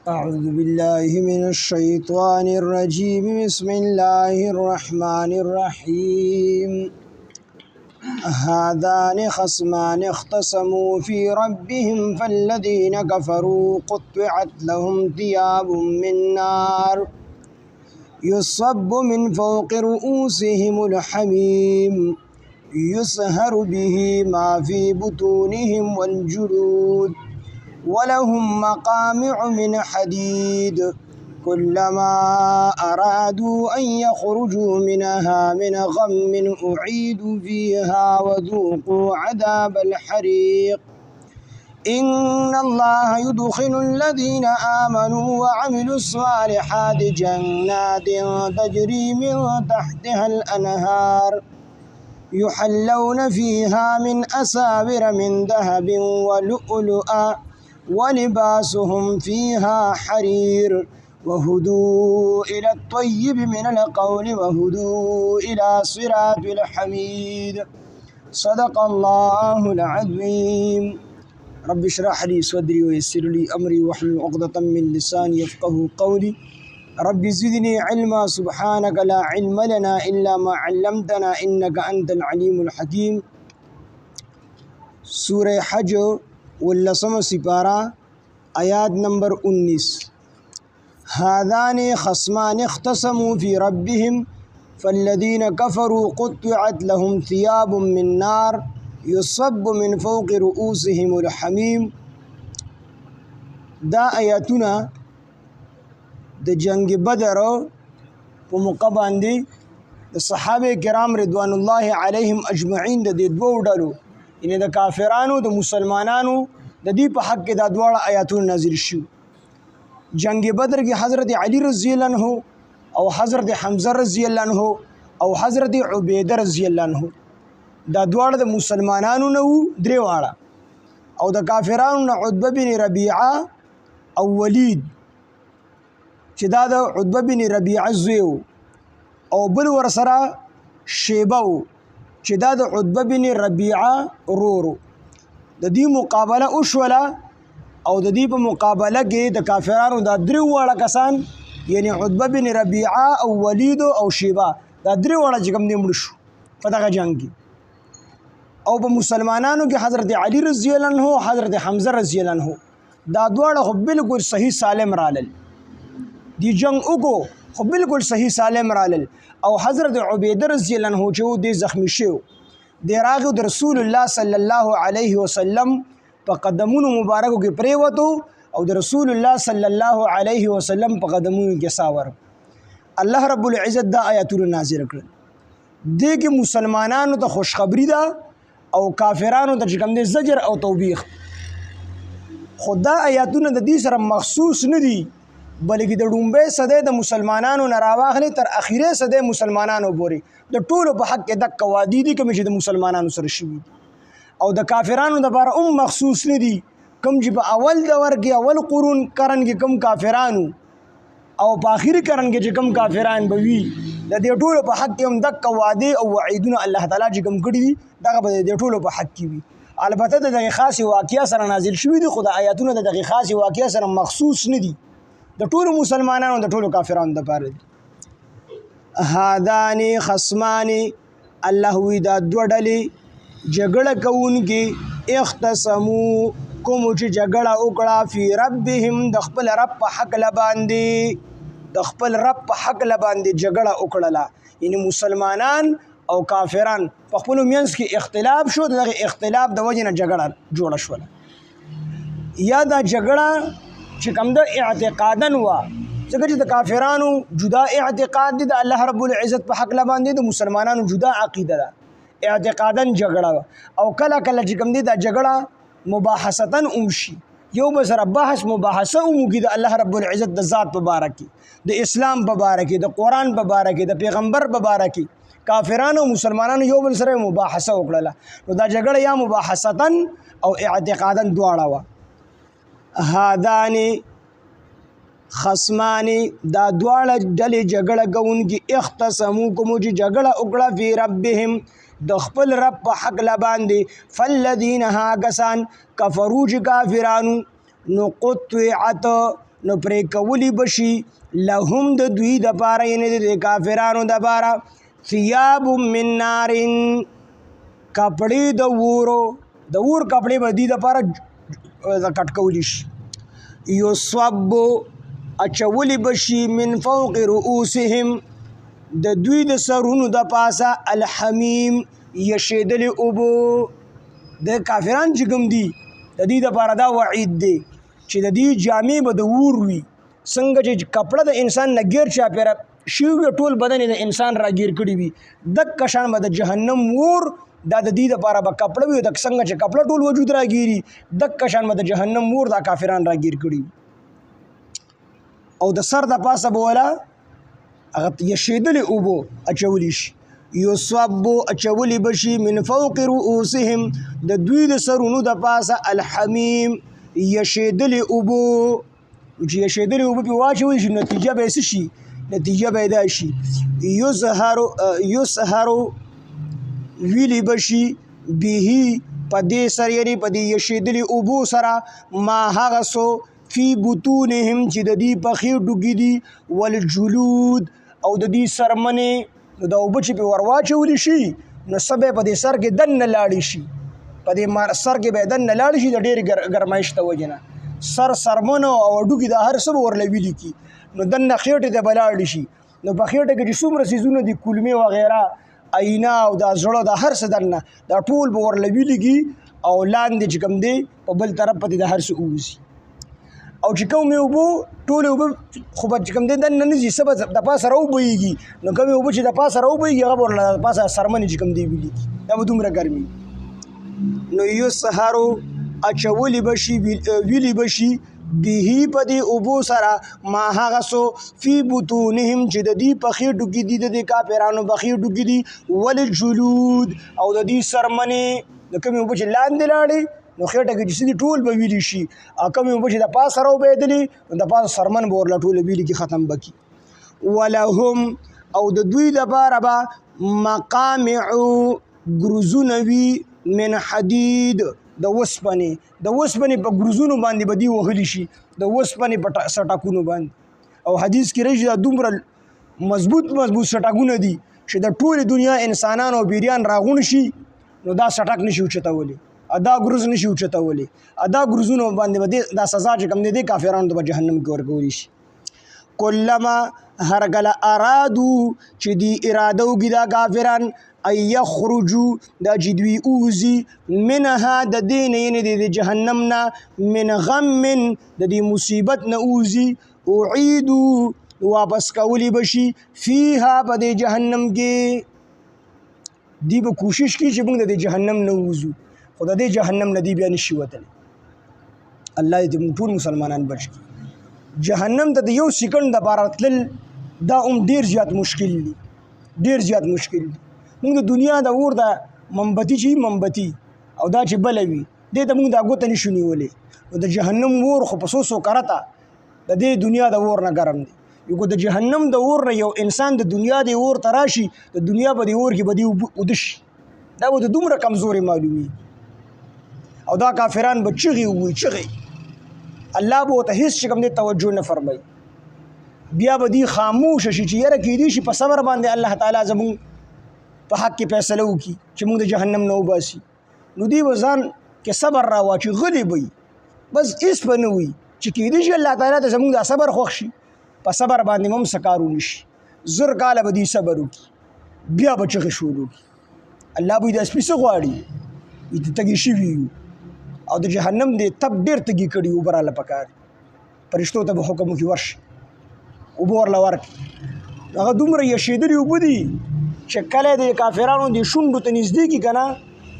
أعوذ بالله من الشيطان الرجيم بسم الله الرحمن الرحيم هذان خصمان اختصموا في ربهم فالذين كفروا قطعت لهم ثياب من نار يصب من فوق رؤوسهم الحميم يصهر به ما في بطونهم والجلود ولهم مقامع من حديد كلما أرادوا أن يخرجوا منها من غم أعيدوا فيها وذوقوا عذاب الحريق إن الله يدخل الذين آمنوا وعملوا الصالحات جنات تجري من تحتها الأنهار يحلون فيها من أساور من ذهب ولؤلؤا ولباسهم فيها حرير وهدوا إلى الطيب من القول وهدوا إلى صراط الحميد صدق الله العظيم رب اشرح لي صدري ويسر لي أمري واحلل عقدة من لساني يفقهوا قولي رب زدني علما سبحانك لا علم لنا إلا ما علمتنا إنك أنت العليم الحكيم سورة حج واللسم سپارہ آیات نمبر 19 هذان خصمان اختصموا في ربهم فالذين كفروا قطعت لهم ثياب من نار يصب من فوق رؤوسهم الحميم دا آیاتنا د جنگ بدر په موقع باندې د صحابه کرام رضوان الله علیهم اجمعین د دوه ډلو ان د کافرانو د مسلمانانو د دې په حق کې د دواړه آیاتونه نازل شو جنگ بدر کې حضرت علی رضی الله عنه او حضرت حمزه رضی الله عنه او حضرت عبیده رضی الله عنه دا دواړه د مسلمانانو نه وو درې واړه او د کافرانو نه عتبه بن ربیعه او ولید چې دا د عتبه بن ربیعه زوی او بل ورسره شیبه چې دا د عتبه بن ربیعه ورور د دې مقابله وشوله او د دې په مقابله کې د کافرانو دا درې واړه کسان یعنی عتبه بن ربیعه او ولید او شیبه دا درې واړه چې کوم دي مړ شو په دغه جنگ کې او په مسلمانانو کې حضرت علی رضی الله عنه حضرت حمزه رضی الله عنه دا دواړه خو بالکل صحیح سالم رالل دی جنگ وکړو خو بالکل صحیح سالم رالل او حضرت عبیده رضی الله عنه چې دی زخمی شو دی راغو د رسول الله صلی الله علیه وسلم په قدمونو مبارکو کې پریوتو او د رسول الله صلی الله علیه وسلم په قدمونو کې ساور الله رب العزت دا آیاتونه نازل کړل دې کې مسلمانانو ته خوشخبری ده او کافرانو ته کوم دي زجر او توبیخ خدا آیاتونه د دې سره مخصوص نه دي بلکې د ډومبه صدې د مسلمانانو نه راواخلي تر اخیره صدې مسلمانانو پورې د ټولو په حق کې د قوادی دي کوم چې د مسلمانانو سره شوي او د کافرانو لپاره مخصوص نه دي کوم چې په اول دور کې اول قرون قرن کې کوم کافرانو او په اخیری قرن کې چې کوم کافران به وي د دې ټولو په حق کې هم د قوادی او وعیدونه الله تعالی چې کوم کړی دي دغه به د ټولو په حق کې وي البته د دغه خاص واقعیا سره نازل شوی دي خدای آیاتونه د دغه خاص واقعیا سره مخصوص نه دي د ټولو مسلمانانو د ټولو کافرانو لپاره دي هذان خصمان الله وی دا دوه ډلې جګړه کوونکي اختصموا کوم چې جګړه وکړه فی ربهم د خپل رب په حق لباندې د خپل رب په حق لباندې جګړه وکړه یعنی مسلمانان او کافران په خپل مینس کې اختلاف شو دغه اختلاف د وجې نه جګړه جوړه شوله یا دا جګړه چې کوم د اعتقادن وا ځکه چې د کافرانو جدا اعتقاد دي د الله رب العزت په حق لباندې د مسلمانانو جدا عقیده ده اعتقادن جګړه او کله کله چې کوم دي د جګړه مباحثتن امشي یو بسره بحث مباحثه ومږي د الله رب العزت د ذات مبارک د اسلام مبارک د قران مبارک د پیغمبر مبارک کافرانو مسلمانانو یو بل سره مباحثه وکړه نو دا جګړه یا مباحثتن او اعتقادن دواړه وا هذان خصمان دا دواړه ډلې جګړه کوونکي اختصموا کوم چې جګړه وکړه فی ربهم د خپل رب په حق لباندې فالذین ها کسان کفروا چې کافرانو نو قطعت نو پرې کولی بشي لهم د دوی دپاره یعنې د کافرانو دپاره ثیاب من نارن کپړې د اور کپړې به دوی دپاره کټ کولی شي یصب اچولی بشي من فوق رؤوسهم د دوی د سرونو د پاسه الحمیم یشیدلې اوبو د کافران چې کوم دي د دې دپاره دا وعید دی چې د دې جامې به د اور وي څنګه چې کپړه د انسان نه ګیر چاپېره شوي وي ټول بدن یې د انسان راګیر کړي وي دقه شان به د جهنم اور دا د دې دپاره به کپړه وي څنګه چې کپړه ټول وجود راګیري دقه شان به د جهنم اور دا کافران راګیر کړي او د سر د پاسه به ولا هغه یشیدلې اوبو اچولی شي یصب اچولی بشي من فوق رؤوسهم د دوی د سرونو د پاسه الحمیم یشیدلې اوبو چې یشیدلې اوبو پې واچولی شي نتیجه به یې څه شي نتیجه به یې دا شي یسهرو ویلی بشي به په دې سر یعنې په دې یشیدلې اوبو سره ما هغه څو فی بطونهم چې د دې پخې ډوګې دي والجلود او د دې سرمنې نو دا اوبه چې پې ور واچولی شي نو څه به یې په دې سر کې دننه لاړې شي په دې سر کې به یې دننه لاړې شي د ډېرې ګرمایش د وجې نه سرمنو او هډوکي دا هر څه به ورله ویلي کي نو دننه خېټې ته به لاړې شي نو په خېټه کې چې څومره څیزونه دي کولمې وغیره آینه او دا زړه دا هر څه دننه دا ټول به ورله ویلي کي او لاندې چې کوم دی په بل طرف پتې د هر څه ووځي او چې کومې اوبه ټولې اوبه خو به چې کوم دی دننه نه ځي څه به د پاسه راوبهیږي نو کومې اوبه چې د پاسه راوبهیږي هغه به ورله د پاسه سرمنې چې کوم دی ویلي کي دا به دومره ګرمي نو یسهرو اچولی بشي ویلی بشي به په دې اوبو سره ما هغه څو فی بطونهم چې د دې پخې ډوګې دي د دې کافرانو پخې ډوګې دي والجلود او د دې سرمنې د کومې اوبه چې لاندې لاړې نو خېټه کې چې دي ټول به ویلي شي او کومې اوبه چې د پاسه راوبهېدلې نو د پاسه سرمن به ورله ټوله ویلي کې ختم به کړي ولهم او د دوی دپاره به مقامعو ګروزونه وي من حدید د وسپنې په ګروزونو باندې به دي وهلی شي د وسپنې په سټکونو باندې او حدیث کې راشي دا دومره مضبوط سټکونه دي چې د ټولې دنیا انسانان او بیریان راغون شي نو دا سټک نشي اوچتولی دا ګروز نشي اوچتولی دا ګروزونو باندې به دا سزا چې کوم دی کافرانو ته به جهنم کې ورکولی شي کلما هر کله ارادو چې دی اراده وکړي دا کافران ای یخرجو دا چې دوی اوزي منها د دې نه یعنې د جهنم نه من غم د دې مصیبت نه اوزي اعیدو واپس کولی بشي فیها په دې جهنم کې دی به کوشش کوي چې موږ د دې جهنم نه ووځو خو د دې جهنم نه دی بیا نشي وتلی الله دې موږ ټول مسلمانان بچ کړي جهنم ته د یو سیکنډ دپاره تلل دا ډېر زیات مشکل دي موږ د دنیا د اور د منبتي چې منبتي او دا چې بله وي دې ته موږ دا ګوته نشو نیولی نو د جهنم اور خو په څو کرته د دې دنیا د اور نه ګرم دی یو د جهنم د اور نه یو انسان د دنیا د اور ته راشي د دنیا په دې اور کې به دې اوده شي دا به د دومره کمزورې معلومي او دا کافران به چغې ووایي چغې الله به ورته هېڅ چې کوم دی توجه نه فرمایي بیا به دې خاموشه شي چې یاره کیدی شي په صبر باندې الله تعالی زموږ په حق کې فیصله وکړي چې موږ د جهنم نه وباسي نو دوی به ځان کې صبر راواچي غلی به وي بس هېڅ به نه وي چې کیدی شي الله تعالی ته زموږ دا صبر خوښ شي په صبر باندې هم څه کار ونشي زر کاله به دوی صبر وکړي بیا به چغې شروع کړي الله به یې دا سپي څه غواړي وي تږي شوي یو او د جهنم د تب ډېر تږي کړي اوبه راله پکار فرشتو ته به حکم وکړي ورشي اوبه ورله ورکړي هغه دومره یشېدلي اوبه دي چې کله د کافرانو د شونډو ته نږدې کړي که نه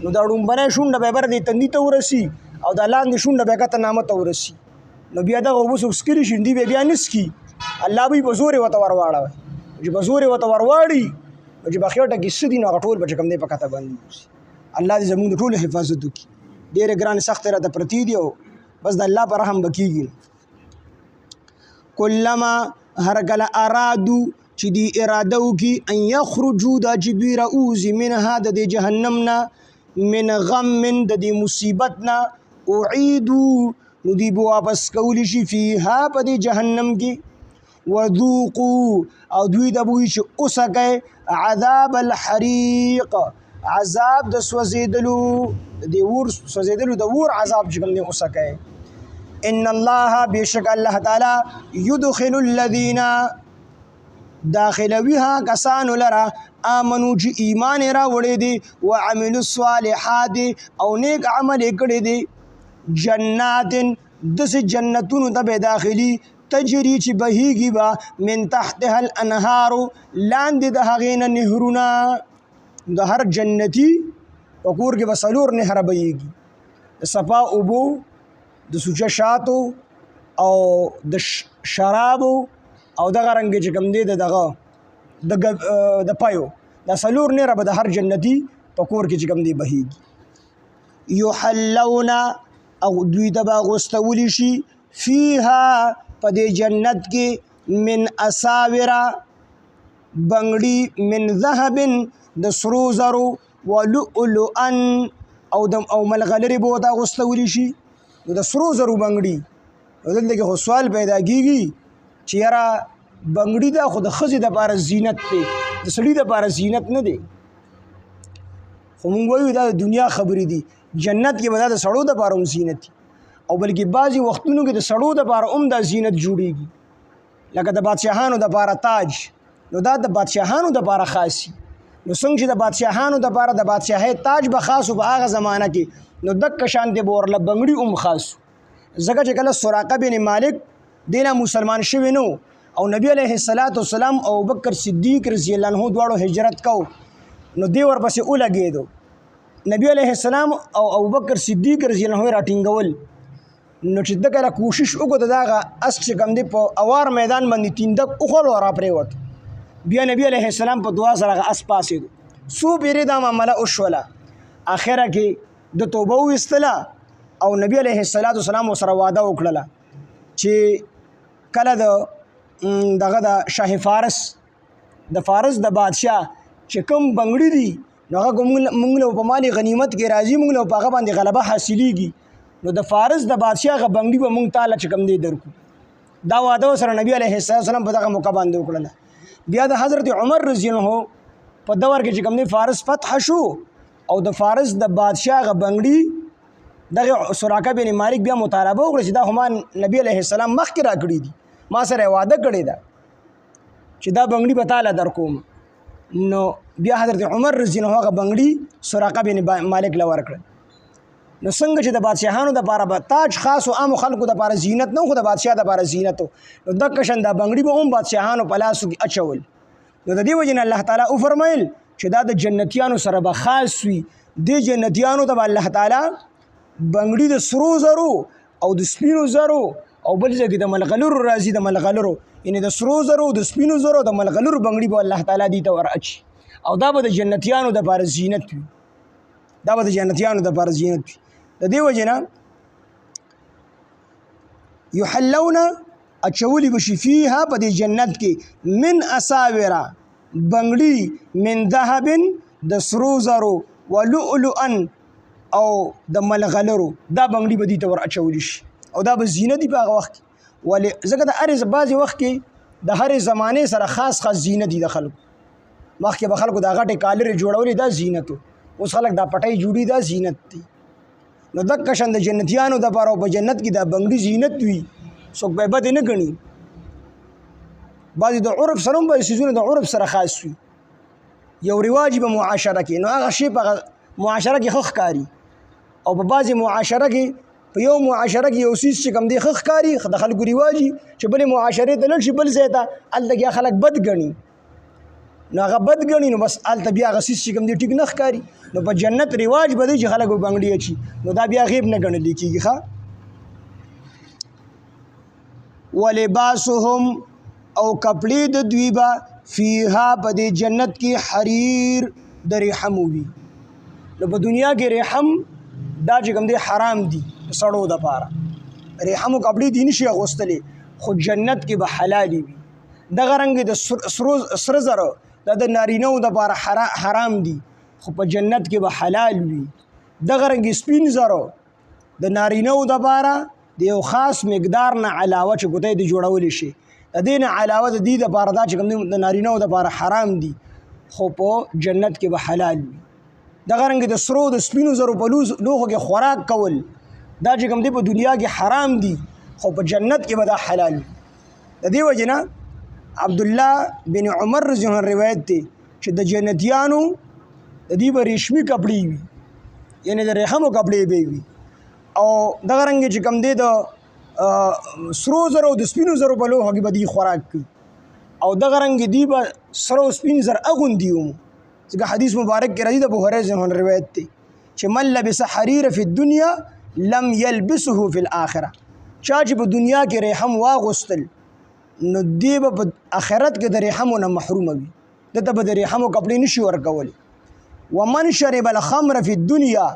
نو دا ړومبنی شونډه به یې بره د تندي ته ورسي او دا لاندې شونډه به یې کته نامه ته ورسي نو بیا دغه اوبه څوک څکلي شي دوی به بیا نه څکي الله به یې په زور یې ورته ورواړوي چې په زور یې ورته ورواړي نو چې په خېټه کې څه دي نو هغه ټول به چې کوم دی په کته باندې وځي الله دې زموږ د ټولو حفاظت وکړي ډېرې ګرانې سختې راته پرتې دي او بس د الله په رحم به کېږي کلما هر کله ارادو چې دی اراده وکړي ان یخرجو دا چې دوی راوځي منها د دې جهنم نه من غم د دې مصیبت نه اعیدو نو دی به واپس کولی شي فیها په دې جهنم کې وذوقوا او دوی ته به وایي چې وڅکئ عذاب الحریق عذاب د سوځېدلو د اور سوځېدلو د اور عذاب چې کوم دی وڅکئ ان الله بشک الله تعالی يدخل الذين داخلویها کسانو لره آمنو چې ایمان راوړی دی وعملوا الصالحات او نیک عمل کړی دی جنات داسې جنتونو ته به داخلي تجري چې بهیږي به من تحتها الانهار لاندې د هغې نه نهرونه د هر جنتي په کور کې به څلور نهره بهیږي د صفا اوبو د سوچه شاتو او د شرابو او دغه رنګ چې کوم دی د پایو دا څلور نهره به د هر جنتي په کور کې چې کوم دی بهیږي یحلون او دوی ته به اغوستولی شي فیها په دې جنت کې من اساوره بنګړي من ذهب د سرو زرو ولؤلؤا او ملغلرې به ورته اغوستولی شي نو د سرو زرو بنګړي دلته کې خو سوال پیدا کېږي چې یاره بنګړي دا خو د ښځې دپاره زینت دی د سړي دپاره زینت نه دی خو مونږ وایو دا د دنیا خبرې دي جنت کې به دا د سړو دپاره هم زینت دي او بلکې بعضې وختونو کې د سړو دپاره هم دا زینت جوړېږي لکه د بادشاهانو دپاره تاج نو دا د بادشاهانو دپاره خاص نو څنګه چې د بادشاهانو دپاره د بادشاهۍ تاج به خاص په هغه زمانه کې نو دقه شانتې به ورله بنګړي هم خاص ځکه چې کله سراقه بن مالک دینا مسلمان شوی نو او نبی علیه السلام او ابوبکر صدیق رضی الله عنه دواړو هجرت کو نو دی ورپسې ولګېدو نبی علیه السلام او ابوبکر صدیق رضی الله عنه راټینګول نو چې د کله کوشش وکړو د دغه اس چې کوم دی په اوار میدان باندې تیندک وخوړ او راپرېوت بیا نبی علیه السلام په دعا سره هغه اس پاسېدو څو پیرې دا معامله وشوله اخره کې د توبه وایستله او نبی علیه السلام ورسره وعده وکړله چې کله دغه د شاه فارس د فارس د بادشاه چې کوم بنګړي دي نو هغه موږ له په مالي غنیمت کې راځي موږ له په هغه باندې غلبه حاصلېږي نو د فارس د بادشاه هغه بنګړي به موږ تعالی چې کوم دی درکو دا وعده سره نبی علیه السلام په دغه موقع باندې وکړله بیا د حضرت عمر رضی الله عنه په دور کې چې کوم دی فارس فتح شو او د فارس د بادشاه هغه بنګړي دغه سراقه بن مالک بیا مطالبه وکړه چې دا هما نبی علیه السلام مخکې راکړي دي ما سره وعده کړې ده چې دا بنګړي به تعالی درکوم نو بیا حضرت عمر رضی الله عنه هغه بنګړي سراقه بن مالک له ورکړه نو څنګه چې د بادشاهانو دپاره به تاج خاص او عامو خلکو دپاره زینت نه خو د بادشاه دپاره زینت نو دقه شان دا بنګړي به هم بادشاهانو په لاسو کې اچول نو د دې وجې نه الله تعالی وفرمیل چې دا د جنتیانو سره به خاص وي دې جنتیانو ته به الله تعالی بنګړي د سرو زرو او د سپینو زرو او بل ځای کې د ملغلرو راځي د ملغلرو یعنی د سرو زرو د سپینو زرو د ملغلرو بنګړي به الله تعالی دې ته ور اچي او دا به د جنتیانو دپاره زینت وي د دې وجې نه یحلون اچولی بشي فیها په دې جنت کې من اساوره بنګړي من ذهب د سرو زرو ولؤلؤا او د ملغلرو دا بنګړي به دې ته ور اچولی شي او دا به زینت دي په هغه وخت کې ولې ځکه د بعضې وخت کې د هرې زمانې سره خاص زینت دي د خلکو مخکې به خلکو دا غټې کالرې جوړولې دا زینت و اوس خلک دا پټۍ جوړي دا زینت دی نو دقه شان د جنتیانو دپاره او په جنت کې دا بنګړي زینت وي څوک به یې بد نه ګڼي بعضې د عرف سره هم بعضې څیزونه د عرف سره خاص وي یو رواج به معاشره کې نو هغه شی په معاشره کې ښه ښکاري او په بعضې معاشره کې په یو معاشره کې یو څیز چې کوم دی ښه ښکاري د خلکو رواجي چې بلې معاشرې ته لاړ شي بل ځای ته هلته کې خلک بد ګڼي نو هغه بد ګڼي نو بس هلته بیا هغه څیز چې کوم دی ټیک نه ښکاري نو په جنت رواج به دی چې خلک به بنګړي اچي نو دا بیا غیب نه ګڼلی کېږي ښه ولباسهم او کپړې د دوی به فیها په دې جنت کې حریر د ریحم وي نو په دنیا کې ریحم دا چې کوم دی حرام دي سړو دپاره ریحمو کپړې دي نشي اغوستلی خو جنت کې به حلالي وي دغه رنګ د سره زره دا د نارینهو دپاره حرام دي خو په جنت کې به حلال وي دغه رنګ سپین زره د نارینهو دپاره د یو خاص مقدار نه علاوه چې ګوتې د جوړولی شي د دې نه علاوه د دې دپاره دا چې کوم دی د نارینهو دپاره حرام دي خو په جنت کې به حلال وي. دغه رنګې د سرو د سپینو زرو په لوښو کې خوراک کول دا چې کوم دی په دنیا کې حرام دي خو په جنت کې به دا حلال وي. د دې وجې نه عبدالله بن عمر رضی الله عنه روایت دی چې د جنتیانو د دې به ریشمي کپړې وي یعنې د ریحمو کپړې به وي او دغه رنګې چې کوم دی د سرو زرو د سپینو زرو په لوښو کې به دوی خوراک کوي او دغه رنګې دوی به سرو سپین زر اغوندي ځکه حدیث مبارک کې راځي د ابو هريره رضی الله عنه روایت دی چې من لبس حریر فی الدنیا لم یلبسه فی الاخره چا چې په دنیا کې ریحم واغوستل نو دی به په آخرت کې د ریحمو نه محرومه وي دته به د ریحمو کپړې نشي ورکولی. ومن شرب الخمر فی الدنیا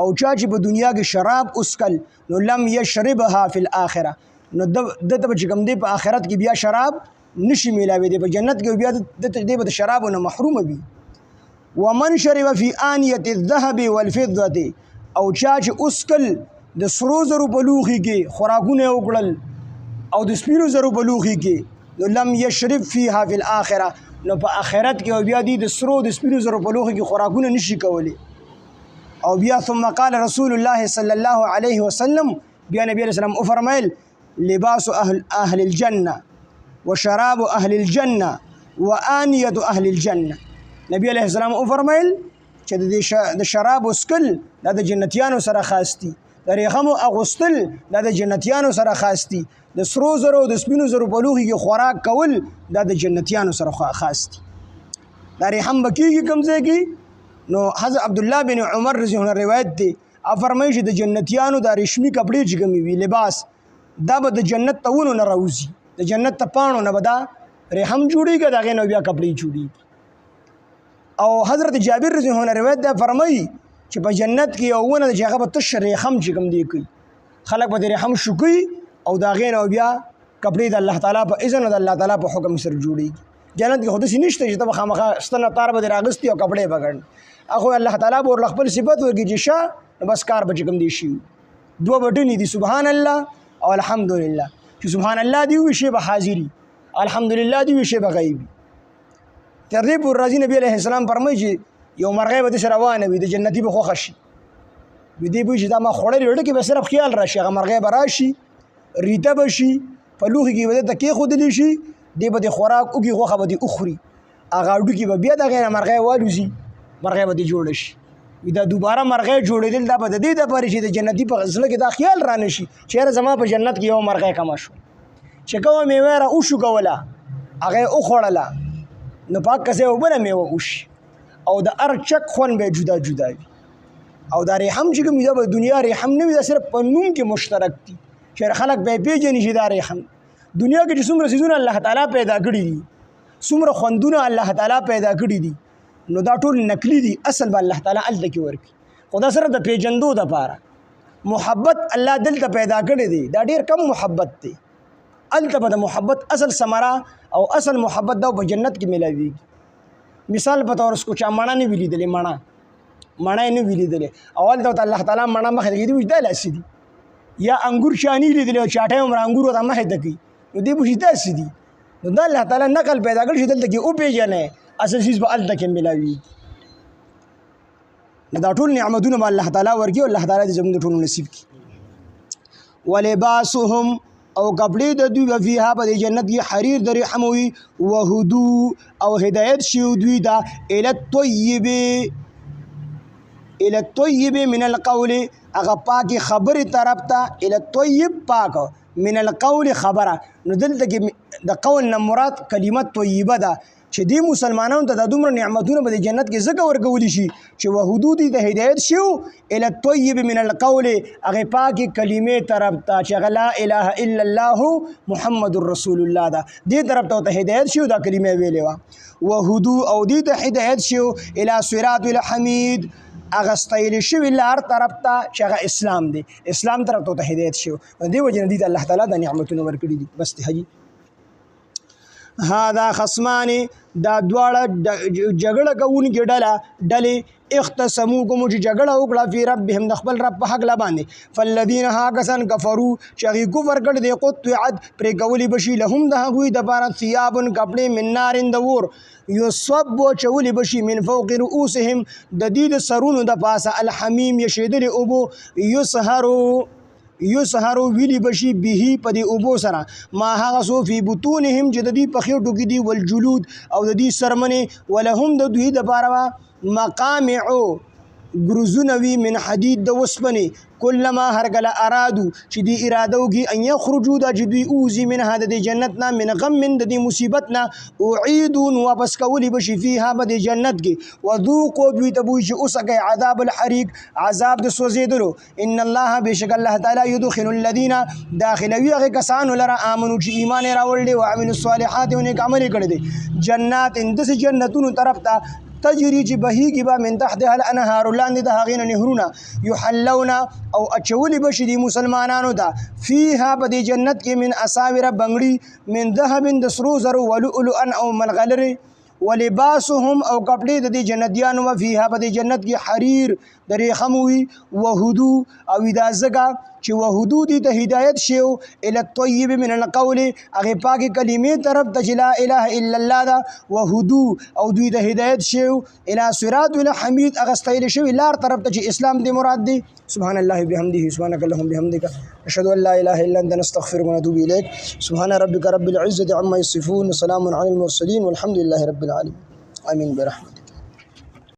او چا چې په دنیا کې شراب اسکل نو لم یشربها فی الاخره نو دته به چې کوم دی په آخرت کې بیا شراب نشي میلاوي دی په جنت کې بیا دته دی به د شرابو نه محرومه وي. ومن شرب فی آنیة الذهب والفضة او چا چې اسکل د سرو زرو په لوښي کې خوراکونه وکړل او د سپینو زرو په لوښي کې نو لم یشرب فیها فی الاخره نو په آخرت کې بیا دی د سرو د سپینو زرو په لوښي کې خوراکونه نشي کولی. او بیا ثم قال رسول الله صلی الله علیه وسلم بیا نبی علیہ السلام فرمایل لباس اهل الجنه وشراب اهل الجنه وآنیة اهل الجنه. نبی علیہ السلام فرمایل چې د شراب اسکل دا د جنتیانو سره خاص دي د ریحمو اغوستل دا د جنتیانو سره خاص دي د سرو زرو د سپینو زرو په لوښي کې خوراک کول دا د جنتیانو سره خاص دي. دا ریحم به کېږي کوم ځای کې نو حضرت عبدالله بن عمر رضی الله عنه روایت دی فرمایي چې د جنتیانو دا ریشمي کپړې چې کومې وي لباس دا به د جنت ته ونو نه راوځي د جنت ته پاڼو نه به دا ریحم جوړېږي د هغې نه بیا کپړې جوړېږي. او حضرت جابر رضی الله عنه روایت دی فرمایي چې په جنت کې یو ونه ده چې هغه به تش ریحم چې کوم دی کوي خلک به د ریحم شوکوي او د هغې نه بیا کپړې د الله تعالی په اذن او د الله تعالی په حکم سره جوړېږي. جنت کې خو داسې نشته چې ته به خامخا ستنه تار به دې راغستې او کپړې به ګڼ هغه الله تعالی به ورله خپل صفت ورکړي چې شه نو بس کار به چې کوم دی شي. دوه بټنې دي سبحان الله او الحمدلله چې سبحان الله دی وي شی به حاضري الحمدلله دی وي شی به غیبي. تر دې پورې راځي نبی علیه السلام فرمایي چې یو مرغۍ به داسې روانه وي د جنتي به خوښه شي وي دی به چې دا ما خوړلې ډوډۍ کې به صرف خیال راشي هغه مرغۍ به راشي ریته به شي په لوښي کې به دې ته کېښودلی شي دی به د خوراک وکړي غوښه به دې وخوري هغه هډوکي به بیا د هغې نه مرغۍ والوځي مرغۍ به دې جوړه شي وي دا دوباره مرغۍ جوړېدل دا به د دې دپاره چې د جنتي په زړه کې دا خیال را نه شي چې یاره زما په جنت کې یو مرغۍ کمه شو چې کومه میوه یې را وشوکوله هغه یې وخوړله نو په هغه ځای بله میوه وشي او د هر چک خوند به جدا جدا وي. او دا ریحم چې کوم دا به دنیا ریحم نه وي دا صرف په نوم کې مشترک دي چې خلک به یې پېژني چې دا ریحم دنیا کې چې څومره څیزونه الله تعالی پیدا کړي دي څومره خوندونه الله تعالی پیدا کړي دي نو دا ټول نقلي دي اصل به الله تعالی هلته کې ورکړي خو دا سره د پېژندو دپاره محبت الله دلته پیدا کړی دی دا ډېر کم محبت دی هلته به د محبت اصل ثمره او اصل محبت دا په جنت کې میلاویږي. مثال په طور اسکو چا مڼه نه وي لیدلې مڼه یې نه وي لیدلې او هلته ورته الله تعالی مڼه مخې ته کېږي دا داسې دي یا انګور چا نه لیدلې او چاټی عمره انګور ورته مخې ته کوي نو دی به داسې دي نو دا الله تعالی نقل پیدا کړي چې دلته کې وپېژنئ اصل چیز به هلته کې میلاویږي. نو دا ټول نعمتونه به الله تعالی ورکړي او الله تعالی دې زموږ د ټولو نصیب کړي. ولباسهم او کپړې د دوی به فیها په دې جنت کې حریر د ریحم وي وهدو او هدایت شي دوی ته الی الطیب من القول هغه پاکې خبرې طرف ته الی الطیب پاک من القول خبره نو دلته کې د قول نه مراد کلمه طیبه ده چې دې مسلمانانو ته د دومره نعمتونه به د جنت کې ځکه ورکولی شي چې وهدو دي د هدایت شي الی الطیب من القول هغې پاکې کلمې طرف ته چې هغه لا اله الا الله محمد رسول الله ده دې طرف ته ورته هدایت شي دا کلمې ویلې وه وهدو او دې ته هدایت شي الی صراط الحمید هغه ستایل شوي لار طرف ته چې هغه اسلام دی اسلام طرف ته هدایت شي دې وجې نه دې ته الله تعالی د نعمتونه ورکړي دي. بس دی حاجي هذا خصمان دا دواړه جګړه کوونکي ډلې اختصموا کوم چې جګړه وکړه فی ربهم د خپل رب په حق باندې فالذین هاکسان کفروا چې هغوی کفر کړی دی قطعت پرې کولی بشي لهم د هغوی دپاره ثیاب کپړې من نار د اور یصب چولی بشي من فوق رؤوسهم د دې د سرونو د پاسه الحمیم یشیدلې اوبو یسهرو ویلی بشي به په دې اوبو سره ما هغه څه فی بطونهم چې د دې په خېټو کې دي والجلود او د دې سرمنې ولهم د دوی دپاره مقامع ګروزونه وي من حدید د وسپنې کلما هر کله ارادو چې دوی اراده وکړي ان یخرجوا دا چې دوی اوځي منها د دې جنت نه من غم د دې مصیبت نه اعیدوا نو واپس کولی بشي فیها په دې جنت کې وذوقوا دوی ته بوي چې اوسکئ عذاب الحریق عذاب د سوځېدلو ان الله بېشک الله تعالی یدخل الذین داخلوي هغې کسانو لره آمنو چې ایمان یې راوړی دی وعملوا الصالحات او نیک عمل یې کړی دی جنات داسې جنتونو طرف ته تجری چې بهیږي به من تحتها الانهار لاندې د هغې نه نهرونه یحلون او اچولی بشي دي مسلمانانو ته فیها په دې جنت کې من اساوره بنګړي من ذهب د سرو زرو ولؤلؤا او ملغلرې ولباسهم او کپړې د دې جنتیانو فیها په دې جنت کې حریر د ریخم وي وهدو او دا ځکه چې وهدو دي ته هدایت شي الی الطیب من القول هغې پاکې کلمې طرف ته چې لا اله الا الله ده وهدو او دوی ته هدایت شي الی صراط الحمید هغه ستایل شوي لار طرف ته چې اسلام دی مراد دی سبحان الله بحمده سبحانك اللهم بحمدك اشهد ان لا اله الا انت نستغفرك ونتوب اليك سبحان ربك رب العزه عما يصفون وسلام على المرسلين والحمد لله رب العالمين امين برحمتك